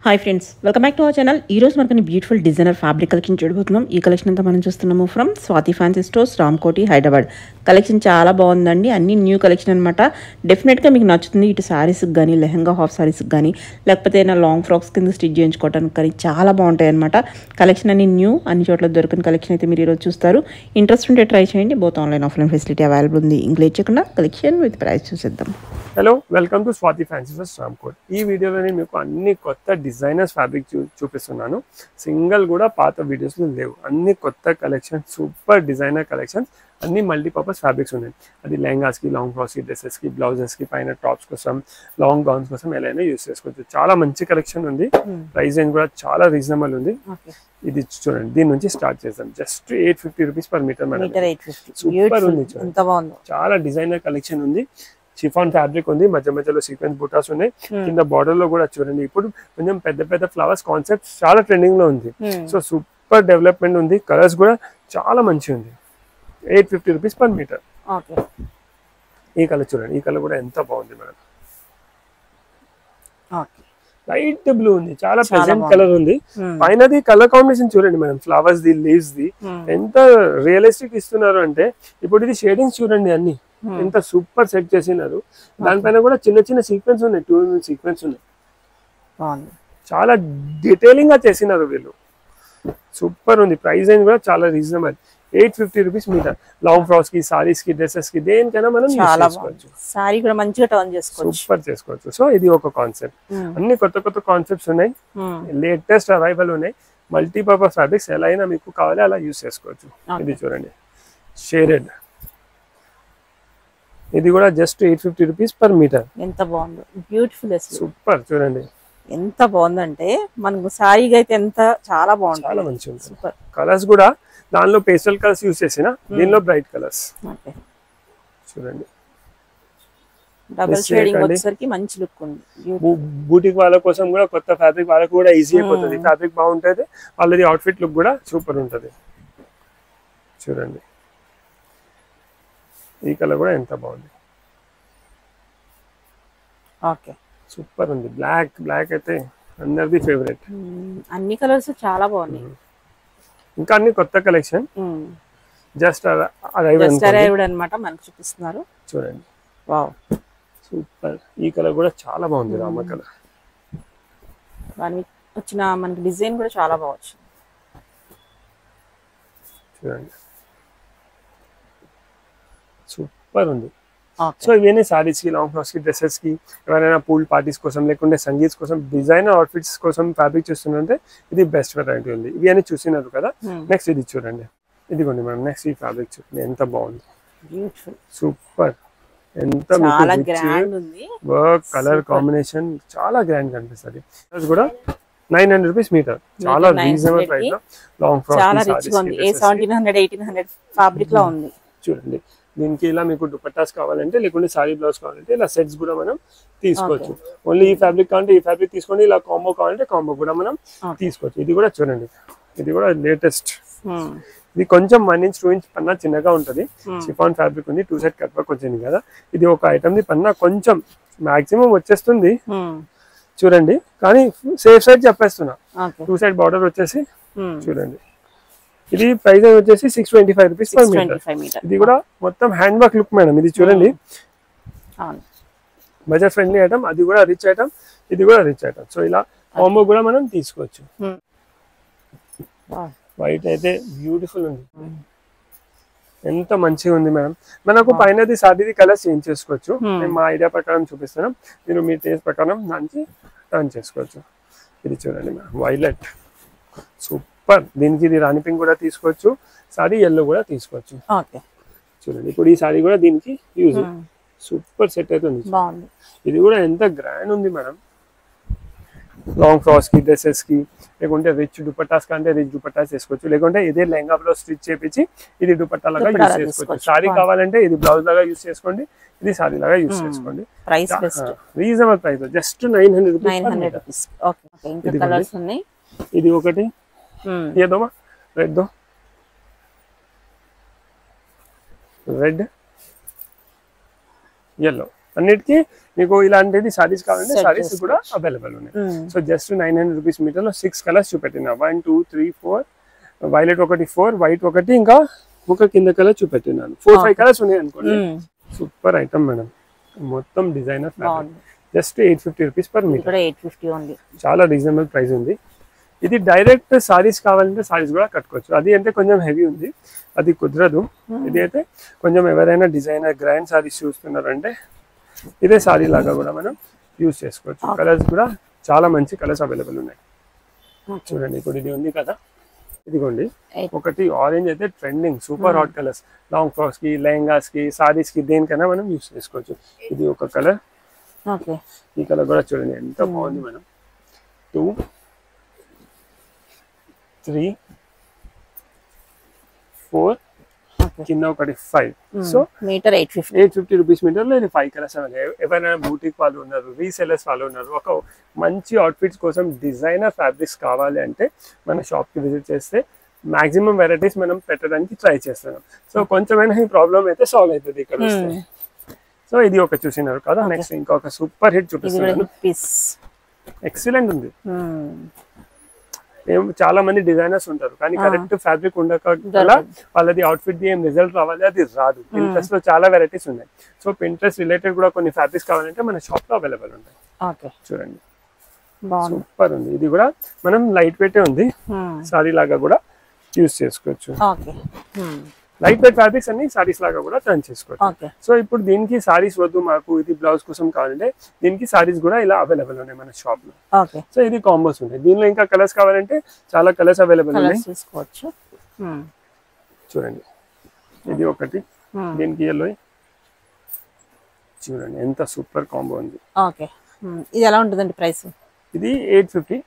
Hi friends, welcome back to our channel. ఈ రోజు మనకి బ్యూటిఫుల్ డిజైనర్ ఫ్యాబ్రిక్ కలెక్షన్ చూడబోతున్నాం. ఈ కలెక్షన్ అంతా మనం చూస్తున్నాము from Swathi fancy stores, Ramkoti, Hyderabad. Collection చాలా బాగుందండి. అన్ని న్యూ కలెక్షన్ అనమాట. డెఫినెట్గా మీకు నచ్చుతుంది. ఇటు శారీస్కి కానీ, లెహంగా హాఫ్ శారీస్కి కానీ, లేకపోతే ఏదైనా లాంగ్ ఫ్రాక్స్ కింద స్టిచ్ చేయించుకోవడానికి కానీ చాలా బాగుంటాయి అనమాట. కలెక్షన్ అన్ని న్యూ, అన్ని చోట్ల దొరికిన కలెక్షన్ అయితే మీరు ఈరోజు చూస్తారు. ఇంట్రెస్ట్ ఉంటే ట్రై చేయండి. Both online offline facility available ఉంది. ఇంగ్లీష్ చేయకుండా కలెక్షన్ విత్ ప్రైస్ చూసేద్దాం. Hello, welcome to Swathi fancy stores, Ramkot. ఈ వీడియోలో నేను మీకు అన్ని కొత్త డిజైనర్స్ ఫ్యాబ్రిక్ చూపిస్తున్నాను. సింగిల్ కూడా పాత వీడియోస్లో లేవు. అన్ని కొత్త కలెక్షన్స్, సూపర్ డిజైనర్ కలెక్షన్స్, అన్ని మల్టీపర్పస్ ఫ్యాబ్రిక్స్ ఉన్నాయి. అది లెహంగాస్కి, లాంగ్ ఫ్రాక్స్కి, డ్రెస్సెస్కి, బ్లౌజెస్కి, పైన టాప్స్ కోసం, లాంగ్ గౌన్స్ కోసం ఎలా అయినా యూస్ చేసుకోవచ్చు. చాలా మంచి కలెక్షన్ ఉంది. ప్రైస్ రేంజ్ కూడా చాలా రీజనబుల్ ఉంది. ఇది చూడండి, దీని నుంచి స్టార్ట్ చేద్దాం. Just 850 rupees per metre madam. Super ఉంది, చాలా డిజైనర్ కలెక్షన్ ఉంది. షిఫాన్ ఫ్యాబ్రిక్ ఉంది, మధ్య మధ్యలో సీక్వెన్స్ బుటాస్ ఉన్నాయి. కింద బార్డర్ లో కూడా చూడండి, ఇప్పుడు కొంచెం పెద్ద పెద్ద ఫ్లవర్స్ కాన్సెప్ట్ చాలా ట్రెండింగ్ లో ఉంది. సో సూపర్ డెవలప్మెంట్ ఉంది. కలర్స్ కూడా చాలా మంచి ఉంది. 850 రూపీస్ పర్ మీటర్. ఈ కలర్ చూడండి, ఈ కలర్ కూడా ఎంత బాగుంది మేడం. లైట్ బ్లూ ఉంది, చాలా ప్రెజెంట్ కలర్ ఉంది. పైనది కలర్ కాంబినేషన్ చూడండి madam, flowers the, leaves the ఎంత రియలిస్టిక్ ఇస్తున్నారు అంటే. ఇప్పుడు ఇది షేడింగ్స్ చూడండి, అన్ని ఎంత సూపర్ సెట్ చేసినారు. దానిపైన కూడా చిన్న చిన్న సీక్వెన్స్ ఉన్నాయి, 2 సీక్వెన్స్ ఉన్నాయి. చాలా డీటెయిలింగ్ గా చేసినారు వీళ్ళు. సూపర్ ఉంది. ప్రైస్ రేంజ్ కూడా చాలా reasonable. 850 rupees metre. Long frocks కి, సారీస్ కి, డ్రెస్సెస్ కి, దేనికైనా మనం చేసుకోవచ్చు. సారీ కూడా మంచిగా టర్న్ చేసుకోవచ్చు, సూపర్ చేసుకోవచ్చు. సో ఇది ఒక కాన్సెప్ట్. అన్ని కొత్త కొత్త కాన్సెప్ట్స్ ఉన్నాయి, లేటెస్ట్ అరైవల్ ఉన్నాయి. మల్టీపర్పస్ ఫ్యాబ్రిక్స్ ఎలా అయినా మీకు కావాలి అలా యూస్ చేసుకోవచ్చు. ఇది చూడండి, షేడెడ్. ఇది కూడా జస్ట్ 850 రూపీస్ పర్ మీటర్. ఎంత బాగుందో, బ్యూటిఫుల్. సూపర్ చూడండి, ఎంత బాగుందంటే మనకు సారీగా అయితే ఎంత చాలా బాగుంది, చాలా మంచిగా ఉంది. సూపర్ కలర్స్ కూడా దానిలో పేస్టల్ కలర్స్ యూస్ చేసిన, దీనిలో బ్రైట్ కలర్స్ చూడండి. డబుల్ షేడింగ్ వచ్చేసరికి మంచి లుక్ ఉంది. బూటిక్ వాళ్ళ కోసం కూడా, కొత్త ఫ్యాబ్రిక్ వాళ్ళకు కూడా ఈజీ అయిపోతుంది. ఫ్యాబ్రిక్ బాగుంటుంది, వాళ్ళది అవుట్ఫిట్ లుక్ కూడా సూపర్ ఉంటుంది. చూడండి, ఈ కలర్ కూడా ఎంత బాగుంది. ఓకే, సూపర్ ఉంది. బ్లాక్ బ్లాక్ అయితే అందరిది ఫేవరెట్. అన్ని కలర్స్ చాలా బాగున్నాయి. ఇంకా అన్ని కొత్త కలెక్షన్, జస్ట్ అరైవ్డ్ అన్నమాట, మనకు చూపిస్తున్నారు. చూడండి, వావ్ సూపర్. ఈ కలర్ కూడా చాలా బాగుంది, రామ కలర్. దాని వచ్చిన మనకి డిజైన్ కూడా చాలా బాగుంది. చూడండి, సూపర్ ఉంది. సో ఇవన్నీ సారీస్ కి, లాంగ్ ఫ్రాక్స్ కి, డ్రెస్సెస్ కి, ఎవరైనా పూల్ పార్టీస్ కోసం, లేకుంటే సంగీత్ కోసం, డిజైనర్ అవుట్ఫిట్స్ కోసం ఫ్యాబ్రిక్ చూస్తుంటే ఇది బెస్ట్ వెరైటీ ఉంది. ఇవి అన్ని చూసినారు కదా. నెక్స్ట్ ఇది చూడండి, ఇదిగోండి మేడం. నెక్స్ట్ ఈ ఫ్యాబ్రిక్ చూడండి, ఎంత బాగుంది, సూపర్. ఎంత వర్క్, కలర్ కాంబినేషన్ చాలా గ్రాండ్ కనిపిస్తుంది. కూడా 900 రూపీస్ మీటర్. చాలా రీజనబుల్ ప్రైస్ లో లాంగ్ ఫ్రాక్, 1700-1800 ఫ్యాబ్రిక్ లో ఉంది. చూడండి, దీనికి ఇలా మీకు దుపట్టాస్ కావాలంటే, లేకుంటే సారీ బ్లౌజ్ కావాలంటే ఇలా సెట్స్ కూడా మనం తీసుకోవచ్చు. ఓన్లీ ఈ ఫ్యాబ్రిక్ కావాలంటే ఈ ఫ్యాబ్రిక్ తీసుకోండి, ఇలా కాంబో కావాలంటే కాంబో కూడా మనం తీసుకోవచ్చు. ఇది కూడా చూడండి, ఇది కూడా లేటెస్ట్. ఇది కొంచెం 1 ఇంచ్ 2 ఇంచ్ పన్నా చిన్నగా ఉంటుంది. షిఫాన్ ఫ్యాబ్రిక్ ఉంది, 2 సైడ్ కట్ వర్క్ వచ్చింది కదా. ఇది ఒక ఐటమ్ ది పన్నా కొంచెం మాక్సిమం వచ్చేస్తుంది చూడండి, కానీ సేఫ్ సైడ్ చెప్పేస్తున్నా. 2 సైడ్ బార్డర్ వచ్చేసి చూడండి. ఇది ప్రైస్ వచ్చేసి 625 రూపీస్ పర్ మీటర్. ఇది కూడా మొత్తం హ్యాండ్ వర్క్ లుక్ మేడం. ఇది చూడండి, బడ్జెట్ ఫ్రెండ్లీ ఐటమ్. అది కూడా రిచ్ ఐటమ్, ఇది కూడా రిచ్ ఐటమ్. సో ఇలా కాంబో కూడా మనం తీసుకోవచ్చు. వైట్ అయితే బ్యూటిఫుల్ ఉంది, ఎంత మంచిగా ఉంది మేడం. మనకు పైనది సారీది కలర్ చేంజ్ చేసుకోవచ్చు. నేను మా ఐడియా ప్రకారం చూపిస్తున్నాం, మీరు మీ టేస్ట్ ప్రకారం దానికి టర్న్ చేసుకోవచ్చు. ఇది చూడండి మేడం, వైలెట్, సూపర్. దీనికి ఇది రాణి పింక్ కూడా తీసుకోవచ్చు, సారీ ఎల్లో కూడా తీసుకోవచ్చు. చూడండి, ఇప్పుడు ఈ సారీ కూడా దీనికి యూజ్, సూపర్ సెట్ అవుతుంది. ఇది కూడా ఎంత గ్రాండ్ ఉంది మేడం. లాంగ్ ఫ్రాక్స్ కి, డ్రెస్సెస్ కి, లేకుంటే రిచ్ దుపట్టాస్ కంటే రిచ్ దుపట్టాస్ చేసుకోవచ్చు. లేకుంటే ఇదే లెహంగా బ్లౌజ్ స్టిచ్ చేపించి ఇది దుపట్టా లాగా యూజ్ చేసుకోవచ్చు. సారీ కావాలంటే ఇది బ్లౌజ్ లాగా యూజ్ చేసుకోండి, ఇది సారీ లాగా యూజ్ చేసుకోండి. Reasonable price, just 900 rupees. ఇది ఒకటి, ये दो रेड दो, रेड येलो, అన్నిటికీ మీకు ఇలాంటిది సారీస్ కావాలంటే సారీస్ కూడా అవైలబుల్ ఉన్నాయి. సో జస్ట్ 900 రూపీస్ మీటర్లో 6 కలర్స్ చూపెట్టిన 1 2 3 4 వైలెట్ ఒకటి 4 వైట్ ఒకటి ఇంకా ఒక కింద కలర్ చూపెట్టినాను 4-5 కలర్స్ ఉన్నాయి అనుకోండి. సూపర్ ఐటమ్ మేడం, మొత్తం designer just 850 rupees per metre. 850 only, చాలా రీజనబుల్ ప్రైస్ ఉంది. ఇది డైరెక్ట్ సారీస్ కావాలంటే సారీస్ కూడా కట్టుకోవచ్చు. అది అంటే కొంచెం హెవీ ఉంది, అది కుదరదు. ఇది అయితే కొంచెం ఎవరైనా డిజైనర్ గ్రాండ్ సారీస్ చూస్తున్నారంటే ఇదే సారీ లాగా కూడా మనం యూజ్ చేసుకోవచ్చు. కలర్స్ కూడా చాలా మంచి కలర్స్ అవైలబుల్ ఉన్నాయి. చూడండి ఇప్పుడు ఇది ఉంది కదా, ఇదిగోండి ఒకటి ఆరెంజ్ అయితే trending super hot colours. Long frocks కి, లెహంగాస్ కి, సారీస్ కి దేనికైనా మనం యూజ్ చేసుకోవచ్చు. ఇది ఒక కలర్, ఈ కలర్ కూడా చూడండి ఎంత బాగుంది మేడం. 2 3 4 కింద ఒకటి 5. సో మీటర్ 850 రూపీస్ మీటర్లో ఇది 5 కలర్స్. ఎవరైనా బూటిక్ వాళ్ళు ఉన్నారు, రీసెలర్స్ వాళ్ళు ఉన్నారు, ఒక మంచి అవుట్ఫిట్స్ కోసం డిజైనర్ ఫ్యాబ్రిక్స్ కావాలి అంటే మన షాప్కి విజిట్ చేస్తే మాక్సిమం వెరైటీస్ మనం పెట్టడానికి ట్రై చేస్తున్నాం. సో కొంచెమైనా ఈ ప్రాబ్లం అయితే సాల్వ్ అవుతుంది ఇక్కడ వస్తే. సో ఇది ఒక చూసినారు కదా. నెక్స్ట్ ఇంకొక సూపర్ హిట్ చూపిస్తున్నాను. ఎక్సలెంట్ ఉంది. చాలా మంది డిజైనర్స్ ఉంటారు కానీ కరెక్ట్ ఫ్యాబ్రిక్ ఉండక వాళ్ళది అవుట్ఫిట్ ఏం రిజల్ట్ రావాలి, అది రాదు. పింట్రెస్ట్ లో చాలా వెరైటీస్ ఉన్నాయి. సో పింట్రెస్ట్ రిలేటెడ్ కూడా కొన్ని ఫ్యాబ్రిక్స్ కావాలంటే మన షాప్ లో అవైలబుల్ ఉంటాయి. చూడండి సూపర్ ఉంది. ఇది కూడా మనం లైట్ వెయిట్ ఉంది, సారీ లాగా కూడా యూజ్ చేసుకోవచ్చు. లైట్ వెయిట్ ఫ్యాబ్రిక్స్ అన్ని సారీస్ లాగా కూడా టర్న్ చేసుకోవచ్చు. సో ఇప్పుడు దీనికి సారీస్ వద్దు మాకు, ఇది బ్లౌజ్ కోసం కావాలంటే దీనికి సారీస్ కూడా ఇలా అవైలబుల్ ఉన్నాయి మన షాప్ లో. సో ఇది కాంబోస్ ఉన్నాయి. దీనిలో ఇంకా కలర్స్ కావాలంటే చాలా కలర్స్ అవైలబుల్ ఉన్నాయి. చూడండి ఇది ఒకటి, దీనికి ఎల్లో. చూడండి ఎంత సూపర్ కాంబో ఉంది. ఇది ఎలా ఉంటుందండి ప్రైస్? ఇది 850,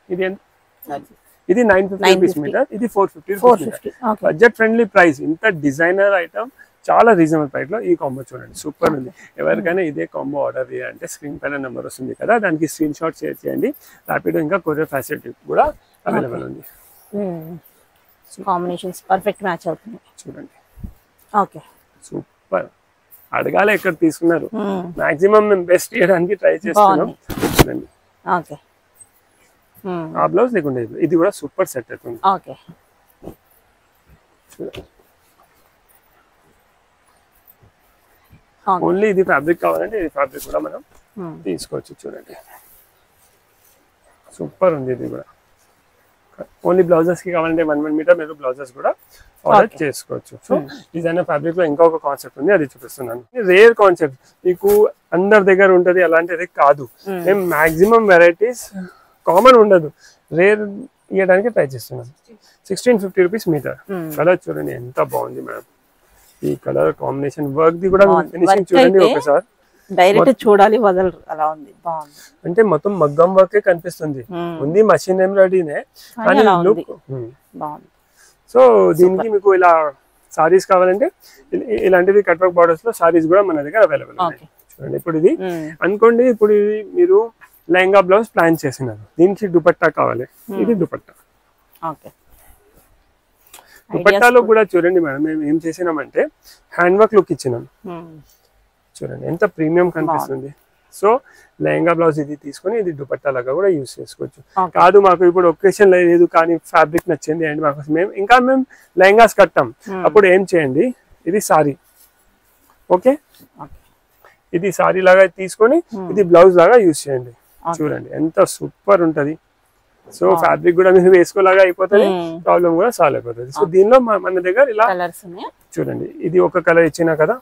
ఇది 950 రూపీస్ మీటర్, ఇది 450 రూపీస్. Budget friendly price. ఇంత డిజైనర్ ఐటమ్ చాలా రీజనబుల్ ప్రైస్ లో ఈ కాంబో చూడండి సూపర్ ఉంది. ఎవరికైనా ఇదే కాంబో ఆర్డర్ చేయాలంటే స్క్రీన్ పైన నెంబర్ వస్తుంది కదా, దానికి స్క్రీన్ షాట్ షేర్ చేయండి. ర్యాపిడో ఇంకా కొరియర్ ఫెసిలిటీ కూడా అవైలబుల్ ఉంది. కాంబినేషన్స్ పర్ఫెక్ట్ మ్యాచ్ అవుతుంది. చూడండి ఓకే సూపర్. అడగాలి ఎక్కడ తీసుకున్నారు, మాక్సిమం మేము బెస్ట్ చేయడానికి ట్రై చేస్తున్నాం. చూడండి ఓకే, ఆ బ్లౌజ్ లేకుండా ఇది కూడా సూపర్ సెట్ అవుతుంది. ఓకే ఓన్లీ ఇది ఫ్యాబ్రిక్ కావాలంటే ఇది ఫ్యాబ్రిక్ కూడా మనం తీసుకోవచ్చు. చూడండి సూపర్ ఉంది. ఇది కూడా ఓన్లీ బ్లౌజెస్ కి కావాలంటే 1 మీటర్ మీరు బ్లౌజెస్ కూడా ఆర్డర్ చేసుకోవచ్చు. సో డిజైనర్ ఫ్యాబ్రిక్ లో ఇంకొక కాన్సెప్ట్ ఉంది, అది చూపిస్తున్నాను. రేర్ కాన్సెప్ట్, మీకు అందరి దగ్గర ఉంటది అలాంటిది కాదు. మేము మాక్సిమం వెరైటీస్ కామన్ ఉండదు, రేర్ ఇవ్వడానికి ట్రై చేస్తున్నాం. 1650 రూపీస్ మీటర్. కలర్ చూడండి ఎంత బాగుంది మేడం. ఈ కలర్ కాంబినేషన్ వర్క్ ది కూడా ఫినిషింగ్ చూడండి ఒకసారి. డైరెక్ట్ చూడాలి వదలరు అలా ఉంది. బాగుంది అంటే మొత్తం మగ్గం వర్కే కనిపిస్తుంది. ఉంది మషిన్ ఎంబ్రాయిడరీనే కానీ లుక్ బాగుంది. సో దీనికి మీకు ఇలా సారీస్ కావాలంటే ఇలాంటివి కట్ వర్క్ బార్డర్స్ లో సారీస్ కూడా మన దగ్గర అవైలబుల్ ఉన్నాయి. చూడండి ఇప్పుడు ఇది అనుకోండి, ఇప్పుడు ఇది మీరు లెహంగా బ్లౌజ్ ప్లాన్ చేసినారు, దీనికి దుపట్టా కావాలి. ఇది దుపట్టా. దుపట్టాలో కూడా చూడండి మేడం మేము ఏం చేసినామంటే హ్యాండ్ వర్క్ లుక్ ఇచ్చినాం. చూడండి ఎంత ప్రీమియం కనిపిస్తుంది. సో లెహంగా బ్లౌజ్ ఇది తీసుకొని ఇది దుపట్టా లాగా కూడా యూజ్ చేసుకోవచ్చు. కాదు మాకు ఇప్పుడు ఒకేషన్ లేదు కానీ ఫ్యాబ్రిక్ నచ్చింది అండ్ మాకు మేము లెహంగాస్ కట్టాం, అప్పుడు ఏం చేయండి, ఇది సారీ. ఓకే, ఇది సారీ లాగా తీసుకొని ఇది బ్లౌజ్ లాగా యూజ్ చేయండి. చూడండి ఎంత సూపర్ ఉంటది. సో ఫ్యాబ్రిక్ కూడా మీరు వేసుకోలాగా అయిపోతుంది, ప్రాబ్లం కూడా సాల్వ్ అయిపోతుంది. సో దీనిలో మన దగ్గర ఇలా చూడండి, ఇది ఒక కలర్ ఇచ్చినా కదా,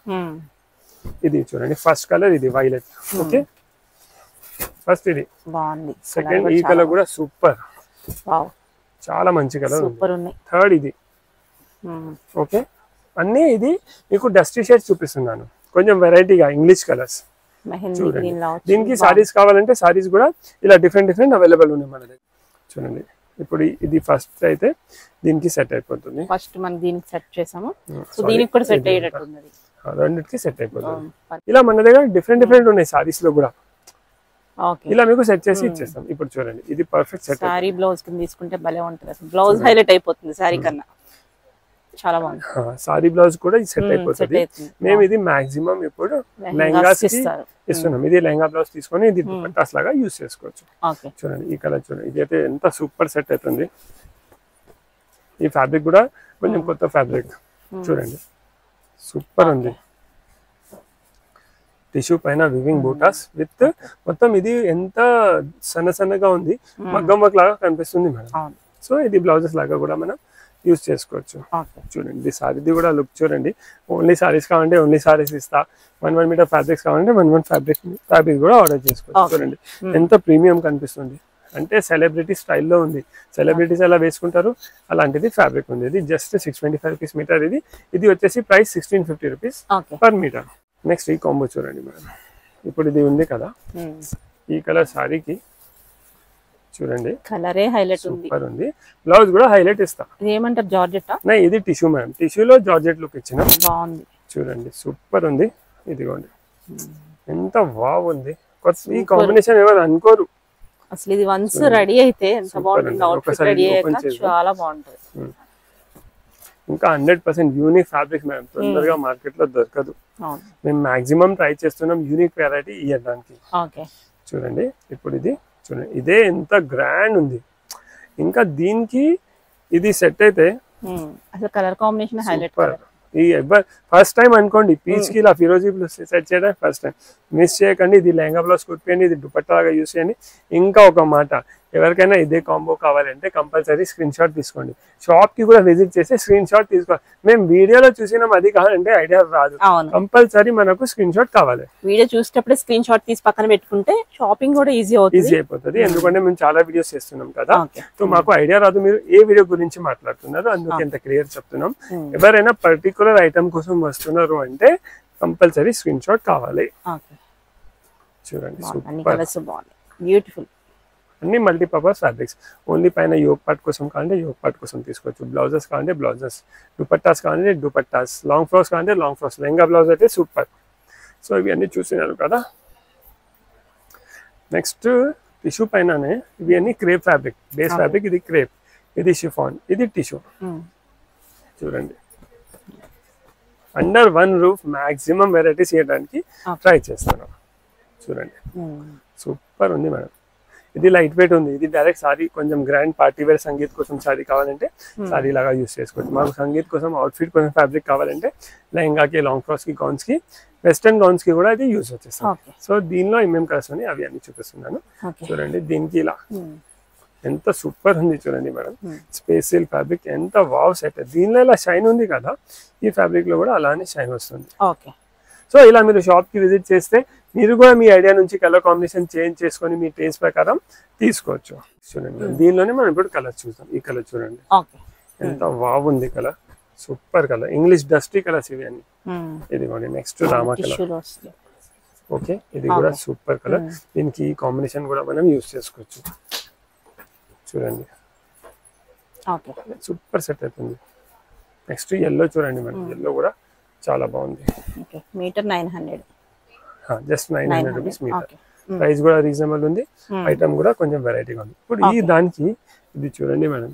ఇది చూడండి ఫస్ట్ కలర్ ఇది వైలెట్. ఓకే, ఫస్ట్ ఇది సెకండ్, ఈ కలర్ కూడా సూపర్, చాలా మంచి కలర్. థర్డ్ ఇది. ఓకే, అన్ని ఇది మీకు డస్టీ షేడ్స్ చూపిస్తున్నాను, కొంచెం వెరైటీగా ఇంగ్లీష్ కలర్స్. చూడండి దీనికి సారీస్ కావాలంటే సారీస్ కూడా ఇలా డిఫరెంట్ అవైలబుల్ ఉన్నాయి మన దగ్గర. చూడండి ఇప్పుడు ఇది ఫస్ట్ అయితే దీనికి సెట్ అయిపోతుంది. ఫస్ట్ మనం దీనికి సెట్ చేసాము, సో దీనికి కూడా సెట్ అయ్యేటట్టు ఉన్నది. రెండిటికి సెట్ అయిపోతుంది. ఇలా మన దగ్గర డిఫరెంట్ ఉన్నాయి సారీస్ లో కూడా. ఇలా మీకు సెట్ చేసి ఇచ్చేస్తాం. ఇప్పుడు చూడండి ఇది పర్ఫెక్ట్ సెట్. సారీ బ్లౌజ్ కింద తీసుకుంటే భలే ఉంటుంది, అసలు బ్లౌజ్ హైలైట్ అయిపోతుంది సారీ కన్నా. చాలా బాగుంది. సారీ బ్లౌజ్ కూడా సెట్ అయిపోతుంది. మేము ఇది మాక్సిమం ఇప్పుడు లెహంగాస్ ఇస్తున్నాం. ఇది లెహంగా బ్లౌజ్ తీసుకొని ఇది దుపట్టాస్ లాగా యూస్ చేసుకోవచ్చు. చూడండి ఈ కలర్ చూడండి, ఇది అయితే ఎంత సూపర్ సెట్ అవుతుంది. ఈ ఫ్యాబ్రిక్ కూడా కొంచెం కొత్త ఫ్యాబ్రిక్ చూడండి, సూపర్ ఉంది. టిష్యూ పైన వివింగ్ బూటాస్ విత్ మొత్తం ఇది ఎంత సన్నగా ఉంది, మగ్గం వర్క్ లాగా కనిపిస్తుంది మేడం. సో ఇది బ్లౌజెస్ లాగా కూడా మనం యూస్ చేసుకోవచ్చు. చూడండి సారీది కూడా లుక్ చూడండి. ఓన్లీ సారీస్ కావాలంటే ఓన్లీ సారీస్ ఇస్తా, 1 మీటర్ ఫ్యాబ్రిక్స్ కావాలంటే 1 ఫ్యాబ్రిక్ కూడా ఆర్డర్ చేసుకోవచ్చు. చూడండి ఎంత ప్రీమియం కనిపిస్తుంది, అంటే సెలబ్రిటీ స్టైల్లో ఉంది. సెలబ్రిటీస్ ఎలా వేసుకుంటారు అలాంటిది ఫ్యాబ్రిక్ ఉంది. ఇది జస్ట్ 625 రూపీస్ మీటర్. ఇది వచ్చేసి price 1650 rupees per metre. Next ఈ కాంబో చూడండి మేడం, ఇప్పుడు ఇది ఉంది కదా, ఈ కలర్ సారీకి చూడండి కలరే హైలైట్ ఉంది, సూపర్ ఉంది. బ్లౌజ్ కూడా హైలైట్ ఇస్తా. ఇది ఏమంటారు జార్జెట్? ఇది టిష్యూ మేడం, టిష్యూలో జార్జెట్ లుక్ ఇచ్చిన బాగుంది. చూడండి సూపర్ ఉంది. ఇదిగోండి ఎంత వావ్ ఉంది. ఈ కాంబినేషన్ ఎవరు అనుకోరు అసలు. ఇది వన్స్ రెడీ అయితే ఎంత బాగుంటుంది, అవుట్ఫిట్ రెడీ అయ్యాక చాలా బాగుంటుంది. ఇంకా 100% యూనిక్ ఫ్యాబ్రిక్ మేడం, తొందరగా మార్కెట్ లో దొరకదు. మేము మాక్సిమం ట్రై చేస్తున్నాం యూనిక్ వెరైటీ ఇవ్వడానికి. చూడండి ఇప్పుడు ఇది చూడండి, ఇదే ఎంత గ్రాండ్ ఉంది. ఇంకా దీనికి ఇది సెట్ అయితే అసలు కలర్ కాంబినేషన్ హైలైట్. ఈ ఫస్ట్ టైం అనుకోండి పీచ్ కి ఇలా ఫిరోజీ సెట్ చేయడం ఫస్ట్ టైం. మిస్ చేయకండి. ఇది లెహంగా బ్లౌజ్ కుట్టిపోయింది, ఇది దుపట్టా లాగా యూస్ చేయండి. ఇంకా ఒక మాట, ఎవరికైనా ఇదే కాంబో కావాలంటే కంపల్సరీ స్క్రీన్ షాట్ తీసుకోండి. షాప్ కి కూడా విజిట్ చేసి స్క్రీన్ షాట్ తీసుకోవాలి. మేము వీడియోలో చూసినాం అది కావాలంటే ఐడియా రాదు, కంపల్సరీ మనకు స్క్రీన్ షాట్ కావాలి. వీడియో చూసేటప్పుడు స్క్రీన్ షాట్ తీసి పక్కన పెట్టుకుంటే షాపింగ్ కూడా ఈజీ అయిపోతుంది. ఎందుకంటే మేము చాలా వీడియోస్ చేస్తున్నాం కదా, సో మాకు ఐడియా రాదు మీరు ఏ వీడియో గురించి మాట్లాడుతున్నారు, అందుకే ఎంత క్లియర్ చెప్తున్నాం. ఎవరైనా పర్టికులర్ ఐటమ్ కోసం వస్తున్నారు అంటే కంపల్సరీ స్క్రీన్ షాట్ కావాలి. చూడండి బ్యూటిఫుల్, అన్ని మల్టీపర్పస్ ఫ్యాబ్రిక్స్. ఓన్లీ పైన యోగ్ పార్ట్ కోసం కావాలంటే యోగ్ పార్ట్ కోసం తీసుకోవచ్చు, బ్లౌజెస్ కావాలంటే బ్లౌజెస్, దుపట్టాస్ కావాలంటే దుపట్టాస్, లాంగ్ ఫ్రాక్స్ కావాలంటే లాంగ్ ఫ్రాక్స్, లెహంగా బ్లౌజ్ అయితే సూపర్. సో ఇవి అన్ని చూసినారు కదా. నెక్స్ట్ టిష్యూ పైననే ఇవి అన్ని క్రేప్ ఫ్యాబ్రిక్, బేస్ ఫ్యాబ్రిక్. ఇది క్రేప్, ఇది షిఫాన్, ఇది టిష్యూ. చూడండి under one roof maximum varieties ఇవ్వడానికి ట్రై చేస్తున్నాం. చూడండి సూపర్ ఉంది మేడం. ఇది లైట్ వెయిట్ ఉంది. ఇది డైరెక్ట్ సారీ కొంచెం గ్రాండ్ పార్టీ వేర్ సంగీత్ కోసం సారీ కావాలంటే సారీ లాగా యూస్ చేసుకోవచ్చు. మాకు సంగీత్ కోసం అవుట్ఫిట్ కోసం ఫ్యాబ్రిక్ కావాలంటే లెహంగాకి, లాంగ్ ఫ్రాక్స్ కి, గౌన్స్ కి, వెస్టర్న్ గౌన్స్ కి కూడా ఇది యూస్ వచ్చేస్తాం. సో దీనిలో ఏమేమి కలర్స్ ఉన్నాయి అవి అన్ని చూపిస్తున్నాను. చూడండి దీనికి ఇలా ఎంత సూపర్ ఉంది చూడండి మేడం. స్పేషియల్ ఫ్యాబ్రిక్ ఎంత వావ్ సెట్. దీనిలో ఇలా షైన్ ఉంది కదా, ఈ ఫ్యాబ్రిక్ లో కూడా అలానే షైన్ వస్తుంది. సో ఇలా మీరు షాప్ కి విజిట్ చేస్తే మీరు కూడా మీ ఐడియా నుంచి కలర్ కాంబినేషన్ చేంజ్ చేసుకొని మీ టేస్ట్ ప్రకారం తీసుకోవచ్చు. చూడండి దీనిలోనే మనం ఇప్పుడు కలర్ చూద్దాం. ఈ కలర్ చూడండి ఎంత వావ్ ఉంది colour, super colour. English dusty colours ఇవి అన్ని. ఇదిగోండి నెక్స్ట్ రామా కలర్. ఓకే ఇది కూడా సూపర్ కలర్. దీనికి ఈ కాంబినేషన్ కూడా మనం యూస్ చేసుకోవచ్చు. చూడండి సూపర్ సెట్ అవుతుంది. నెక్స్ట్ ఎల్లో చూడండి మేడం, ఎల్లో కూడా చాలా బాగుంది. Metre 900, just 900 rupees metre. Price కూడా రీజనబుల్ ఉంది, ఐటమ్ కూడా కొంచెం వెరైటీగా ఉంది. ఇప్పుడు ఈ దానికి ఇది చూడండి మేడం,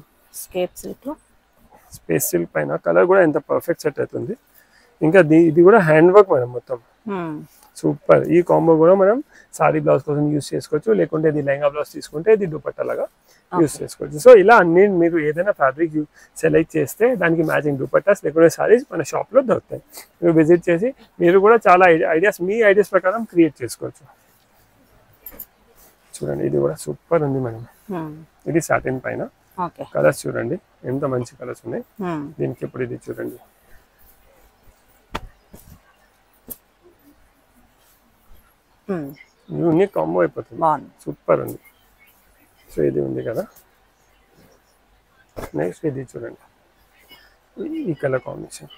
స్పేస్ సిల్క్ పైన కలర్ కూడా ఎంత పర్ఫెక్ట్ సెట్ అవుతుంది. ఇంకా ఇది కూడా హ్యాండ్ వర్క్ మేడం మొత్తం సూపర్. ఈ కాంబో కూడా మనం సారీ బ్లౌజ్ కోసం యూస్ చేసుకోవచ్చు, లేకుంటే ఇది లెహంగా బ్లౌజ్ తీసుకుంటే ఇది దుపట్టా లాగా యూస్ చేసుకోవచ్చు. సో ఇలా అన్ని మీరు ఏదైనా ఫ్యాబ్రిక్ సెలెక్ట్ చేస్తే దానికి మ్యాచింగ్ దుపట్టాస్ లేకుంటే సారీస్ మన షాప్ లో దొరుకుతాయి. మీరు విజిట్ చేసి మీరు కూడా చాలా ఐడియాస్ మీ ఐడియాస్ ప్రకారం క్రియేట్ చేసుకోవచ్చు. చూడండి ఇది కూడా సూపర్ ఉంది మేడం. ఇది సాటిన్ పైన కలర్స్ చూడండి ఎంత మంచి కలర్స్ ఉన్నాయి దీనికి. ఇప్పుడు ఇది చూడండి యూనిక్ కాంబో అయిపోతుంది, సూపర్ ఉంది. సో ఇది ఉంది కదా. నెక్స్ట్ ఇది చూడండి ఈ కలర్ కాంబినేషన్.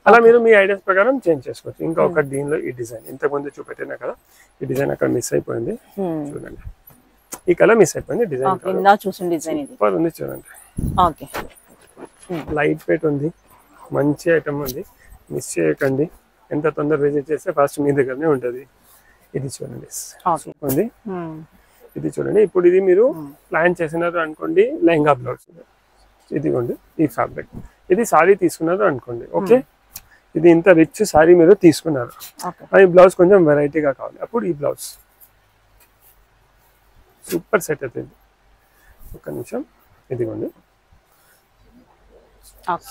అలా మీరు మీ ఐడియాస్ ప్రకారం చేంజ్ చేసుకోవచ్చు. ఇంకా ఒక దీనిలో ఈ డిజైన్ ఇంతకుముందు చూపెట్టినా కదా, ఈ డిజైన్ అక్కడ మిస్ అయిపోయింది. చూడండి ఈ కలర్ మిస్ అయిపోయింది, డిజైన్ సూపర్ ఉంది చూడండి. లైట్ వెయిట్ ఉంది, మంచి ఐటమ్ ఉంది, మిస్ చేయకండి. ఎంత తొందర విజిట్ చేస్తే ఫస్ట్ మీ దగ్గరనే ఉంటుంది. ఇది చూడండి ఉంది, ఇది చూడండి. ఇప్పుడు ఇది మీరు ప్లాన్ చేసినారు అనుకోండి లెహంగా బ్లౌజ్, ఇదిగోండి ఈ ఫ్యాబ్రిక్. ఇది సారీ తీసుకున్నారు అనుకోండి, ఓకే, ఇది ఇంత రిచ్ సారీ మీరు తీసుకున్నారు, ఓకే ఈ బ్లౌజ్ కొంచెం వెరైటీగా కావాలి, అప్పుడు ఈ బ్లౌజ్ సూపర్ సెట్ అవుతుంది. ఒక నిమిషం, ఇదిగోండి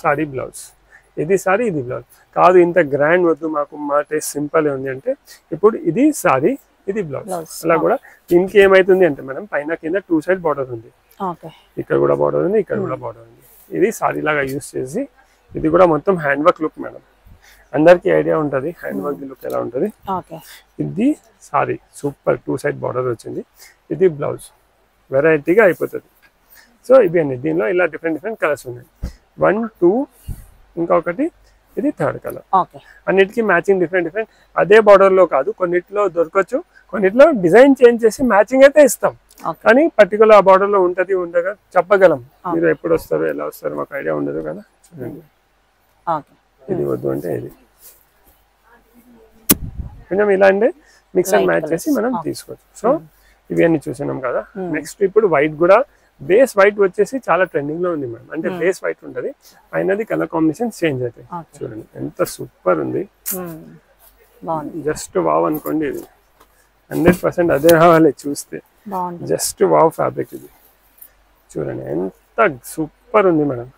సారీ బ్లౌజ్, ఇది సారీ ఇది బ్లౌజ్. కాదు ఇంత గ్రాండ్ వద్దు మాకు, మా టేస్ట్ సింపుల్ ఉంది అంటే ఇప్పుడు ఇది సారీ ఇది బ్లౌజ్. అలా కూడా దీనికి ఏమైతుంది అంటే మేడం పైన కింద 2 సైడ్ బార్డర్ ఉంది, ఇక్కడ కూడా బార్డర్ ఉంది, ఇక్కడ కూడా బార్డర్ ఉంది. ఇది సారీ లాగా యూస్ చేసి ఇది కూడా మొత్తం హ్యాండ్ వర్క్ లుక్ మేడం, అందరికి ఐడియా ఉంటుంది హ్యాండ్ వర్క్ లుక్ ఎలా ఉంటుంది. ఇది సారీ సూపర్ 2 సైడ్ బార్డర్ వచ్చింది, ఇది బ్లౌజ్ వెరైటీగా అయిపోతుంది. సో ఇవి అన్ని దీనిలో ఇలా డిఫరెంట్ కలర్స్ ఉన్నాయి, 1 2 ఇంకొకటి ఇది 3rd కలర్. అన్నిటికీ మ్యాచింగ్ డిఫరెంట్ అదే బార్డర్ లో కాదు, కొన్నిట్లో దొరకచ్చు, కొన్నిట్లో డిజైన్ చేంజ్ చేసి మ్యాచింగ్ అయితే ఇస్తాం, కానీ పర్టికులర్ ఆ బార్డర్ లో ఉంటది ఉండగా చెప్పగలం. మీరు ఎప్పుడు వస్తారు ఎలా వస్తారు మాకు ఐడియా ఉండదు కదా. చూడండి ఇది వద్దు అంటే ఇది కొంచెం ఇలా అంటే మిక్స్ అండ్ మ్యాచ్ చేసి మనం తీసుకోవచ్చు. సో ఇవన్నీ చూసినాం కదా. నెక్స్ట్ ఇప్పుడు వైట్ కూడా, బేస్ వైట్ వచ్చేసి చాలా ట్రెండింగ్ లో ఉంది మేడం, అంటే బేస్ వైట్ ఉంటది, అయినది కలర్ కాంబినేషన్ చేంజ్ అవుతాయి. చూడండి ఎంత సూపర్ ఉంది, జస్ట్ వావ్ అనుకోండి, ఇది 100% అదే రావాలి చూస్తే, జస్ట్ వావ్ ఫ్యాబ్రిక్ ఇది. చూడండి ఎంత సూపర్ ఉంది మేడం.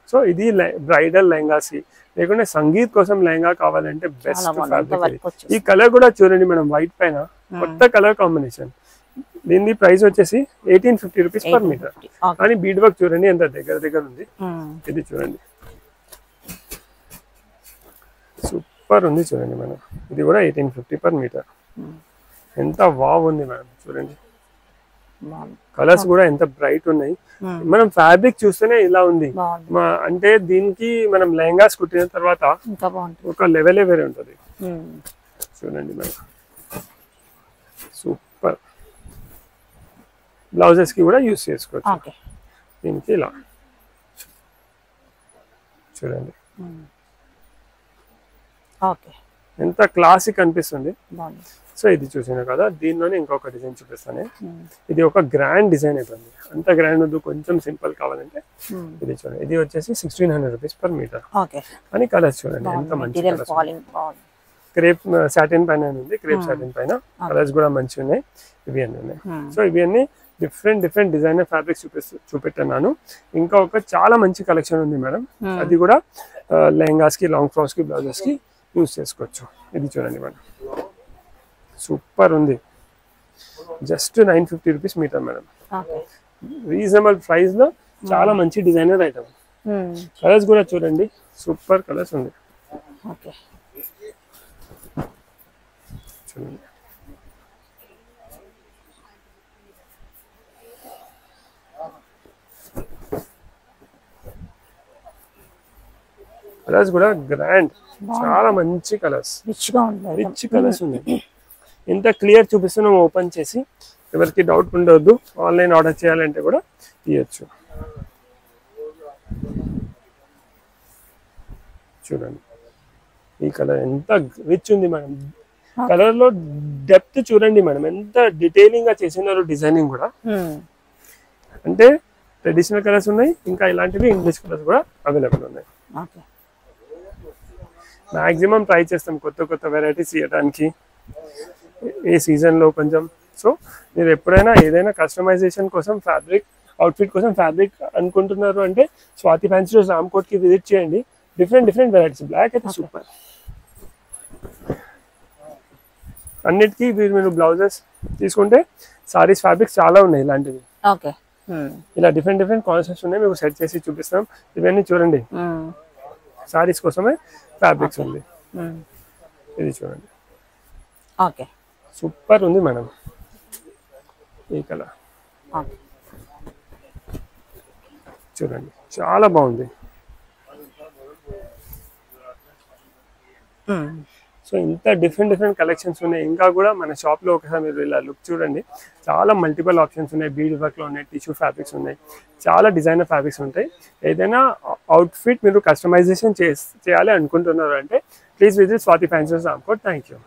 సో ఇది బ్రైడల్ లెహంగాసి లేకుంటే సంగీత్ కోసం లెహంగా కావాలంటే బెస్ట్ ఫ్యాబ్రిక్. ఈ కలర్ కూడా చూడండి మేడం, వైట్ పైన కొత్త కలర్ కాంబినేషన్. దీని ప్రైస్ వచ్చేసి 1850 రూపీస్ పర్ మీటర్. కానీ బీడ్ వర్క్ చూడండి ఎంత దగ్గర ఉంది. ఇది చూడండి సూపర్ ఉంది చూడండి మేడం, ఇది కూడా 1850 పర్ మీటర్. ఎంత వావ్ ఉంది మేడం, చూడండి కలర్స్ కూడా ఎంత బ్రైట్ ఉన్నాయి. మనం ఫ్యాబ్రిక్ చూస్తేనే ఇలా ఉంది, అంటే దీనికి మనం లెహంగాస్ కుట్టిన తర్వాత ఒక లెవెలే వేరే ఉంటుంది. చూడండి మేడం సూపర్. బ్లౌజెస్ కి కూడా యూస్ చేసుకోవచ్చు. దీనికి ఇలా చూడండి ఎంత క్లాసిక్ అనిపిస్తుంది. సో ఇది చూసిన కదా, దీనిలోనే ఇంకొక డిజైన్ చూపిస్తాను. ఇది ఒక గ్రాండ్ డిజైన్ అయిపోయింది, అంత గ్రాండ్ వద్దు, కొంచెం సింపుల్ కావాలంటే ఇది చూడండి. ఇది వచ్చేసి 1600 రూపీస్ పర్ మీటర్. కానీ కలర్స్ చూడండి ఎంత మంచి కలర్స్, క్రేప్ సాటిన్ పైన ఉంది, క్రేప్ సాటిన్ పైన కలర్స్ కూడా మంచిగా ఉన్నాయి. ఇవి అన్నీ ఉన్నాయి. సో ఇవి అన్ని డిఫరెంట్ డిజైనర్ ఫ్యాబ్రిక్స్ చూపెట్టాను. ఇంకా ఒక చాలా మంచి కలెక్షన్ ఉంది మేడం, అది కూడా లెహంగాస్ కి, లాంగ్ ఫ్రాక్స్ కి, బ్లౌజెస్ కి యూస్ చేసుకోవచ్చు. ఇది చూడండి మేడం సూపర్ ఉంది, just 950 rupees metre madam. Reasonable price లో చాలా మంచి డిజైనర్ ఐటమ్. కలర్స్ కూడా చూడండి సూపర్ కలర్స్ ఉంది. చూడండి కలర్స్ కూడా గ్రాండ్, చాలా మంచి కలర్స్, రిచ్ కలర్స్ ఉన్నాయి. ఎంత క్లియర్ చూపిస్తున్నాం ఓపెన్ చేసి, ఎవరికి డౌట్ ఉండవద్దు. ఆన్లైన్ ఆర్డర్ చేయాలంటే కూడా తీయచ్చు. చూడండి ఈ కలర్ ఎంత రిచ్ ఉంది మేడం, కలర్ లో డెప్త్ చూడండి మేడం, ఎంత డీటెయిలింగ్ గా చేసినారు డిజైనింగ్ కూడా. అంటే ట్రెడిషనల్ కలర్స్ ఉన్నాయి, ఇంకా ఇలాంటివి ఇంగ్లీష్ కలర్స్ కూడా అవైలబుల్ ఉన్నాయి. మాక్సిమం ట్రై చేస్తాం కొత్త వెరైటీస్ ఇవ్వడానికి ఏ సీజన్ లో కొంచెం. సో మీరు ఎప్పుడైనా ఏదైనా కస్టమైజేషన్ కోసం ఫ్యాబ్రిక్, అవుట్ఫిట్ కోసం ఫ్యాబ్రిక్ అనుకుంటున్నారు అంటే స్వాతి ఫ్యాన్సీ స్టోర్స్ రామ్కోట్ కి విజిట్ చేయండి. Different varieties. బ్లాక్ అయితే సూపర్. అన్నిటికీ మీరు బ్లౌజెస్ తీసుకుంటే సారీస్ ఫ్యాబ్రిక్స్ చాలా ఉన్నాయి ఇలాంటివి. ఇలా డిఫరెంట్ కాన్సెప్ట్స్ ఉన్నాయి, మీకు సెట్ చేసి చూపిస్తాం. ఇవన్నీ చూడండి సారీస్ కోసమే ఫ్యాబ్రిక్స్ ఉంది. ఇది చూడండి సూపర్ ఉంది మేడం ఈ కలర్. చూడండి చాలా బాగుంది. సో ఇంత డిఫరెంట్ కలెక్షన్స్ ఉన్నాయి. ఇంకా కూడా మన షాప్ లో ఒకసారి మీరు ఇలా లుక్ చూడండి, చాలా మల్టిపుల్ ఆప్షన్స్ ఉన్నాయి. బీడ్ వర్క్ లో ఉన్నాయి, టిష్యూ ఫ్యాబ్రిక్స్ ఉన్నాయి, చాలా డిజైనర్ ఫ్యాబ్రిక్స్ ఉంటాయి. ఏదైనా అవుట్ఫిట్ మీరు కస్టమైజేషన్ చేయాలి అనుకుంటున్నారు అంటే please visit Swathi fancy stores Ramkot. Thank you.